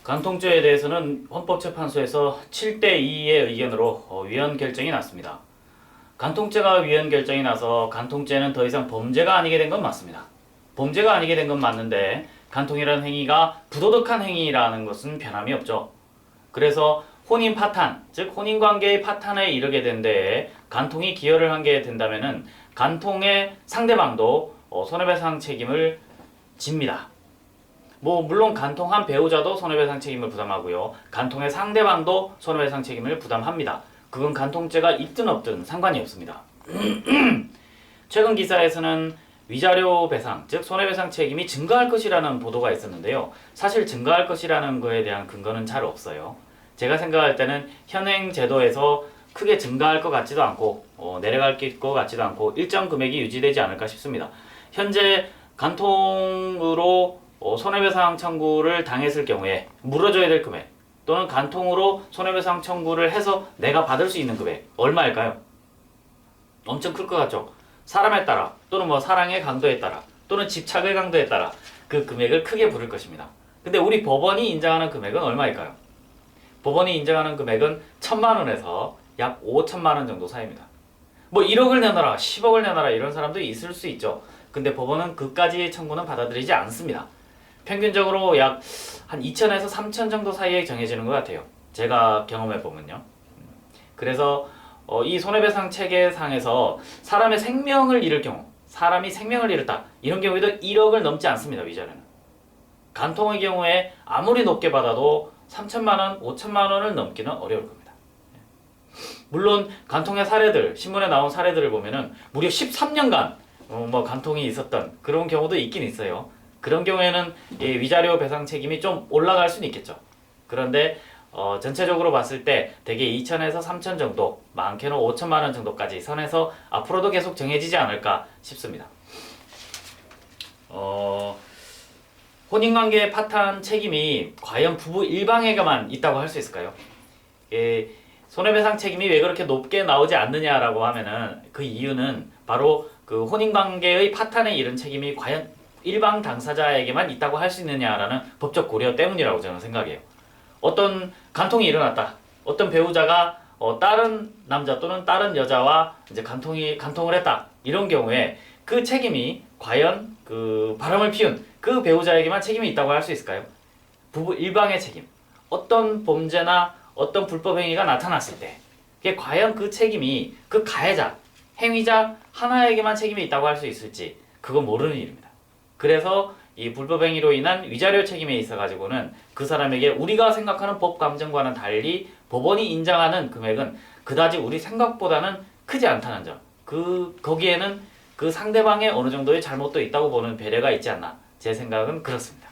간통죄에 대해서는 헌법재판소에서 7대2의 의견으로 위헌 결정이 났습니다. 간통죄가 위헌 결정이 나서 간통죄는 더 이상 범죄가 아니게 된 건 맞습니다. 범죄가 아니게 된 건 맞는데 간통이라는 행위가 부도덕한 행위라는 것은 변함이 없죠. 그래서 혼인 파탄, 즉 혼인관계의 파탄에 이르게 된 데에 간통이 기여를 한 게 된다면은 간통의 상대방도 손해배상 책임을 집니다. 물론 간통한 배우자도 손해배상 책임을 부담하고요. 간통의 상대방도 손해배상 책임을 부담합니다. 그건 간통죄가 있든 없든 상관이 없습니다. 최근 기사에서는 위자료 배상, 즉 손해배상 책임이 증가할 것이라는 보도가 있었는데요. 사실 증가할 것이라는 거에 대한 근거는 잘 없어요. 제가 생각할 때는 현행 제도에서 크게 증가할 것 같지도 않고 내려갈 것 같지도 않고 일정 금액이 유지되지 않을까 싶습니다. 현재 간통으로 손해배상 청구를 당했을 경우에 물어줘야 될 금액 또는 간통으로 손해배상 청구를 해서 내가 받을 수 있는 금액 얼마일까요? 엄청 클 것 같죠? 사람에 따라 또는 사랑의 강도에 따라 또는 집착의 강도에 따라 그 금액을 크게 부를 것입니다. 근데 우리 법원이 인정하는 금액은 얼마일까요? 법원이 인정하는 금액은 1,000만 원에서 약 5천만 원 정도 사이입니다. 1억을 내놔라, 10억을 내놔라 이런 사람도 있을 수 있죠. 근데 법원은 그까지의 청구는 받아들이지 않습니다. 평균적으로 약 한 2천에서 3천 정도 사이에 정해지는 것 같아요. 제가 경험해보면요. 그래서 이 손해배상 체계상에서 사람의 생명을 잃을 경우, 사람이 생명을 잃었다 이런 경우에도 1억을 넘지 않습니다. 위자료는. 간통의 경우에 아무리 높게 받아도 3천만 원, 5천만 원을 넘기는 어려울 겁니다. 물론 간통의 사례들, 신문에 나온 사례들을 보면은 무려 13년간 간통이 있었던 그런 경우도 있긴 있어요. 그런 경우에는 위자료 배상 책임이 좀 올라갈 수는 있겠죠. 그런데 전체적으로 봤을 때 대개 2천에서 3천 정도, 많게는 5천만 원 정도까지 선에서 앞으로도 계속 정해지지 않을까 싶습니다. 혼인관계의 파탄 책임이 과연 부부 일방에게만 있다고 할 수 있을까요? 손해배상 책임이 왜 그렇게 높게 나오지 않느냐라고 하면은 그 이유는 바로 그 혼인관계의 파탄에 이른 책임이 과연 일방 당사자에게만 있다고 할 수 있느냐라는 법적 고려 때문이라고 저는 생각해요. 어떤 간통이 일어났다. 어떤 배우자가 다른 남자 또는 다른 여자와 이제 간통을 했다. 이런 경우에 그 책임이 과연 그 바람을 피운 그 배우자에게만 책임이 있다고 할 수 있을까요? 부부 일방의 책임. 어떤 범죄나 어떤 불법 행위가 나타났을 때 그게 과연 그 책임이 그 가해자, 행위자 하나에게만 책임이 있다고 할 수 있을지 그건 모르는 일입니다. 그래서 이 불법 행위로 인한 위자료 책임에 있어 가지고는 그 사람에게 우리가 생각하는 법 감정과는 달리 법원이 인정하는 금액은 그다지 우리 생각보다는 크지 않다는 점. 거기에는 그 상대방의 어느 정도의 잘못도 있다고 보는 배려가 있지 않나. 제 생각은 그렇습니다.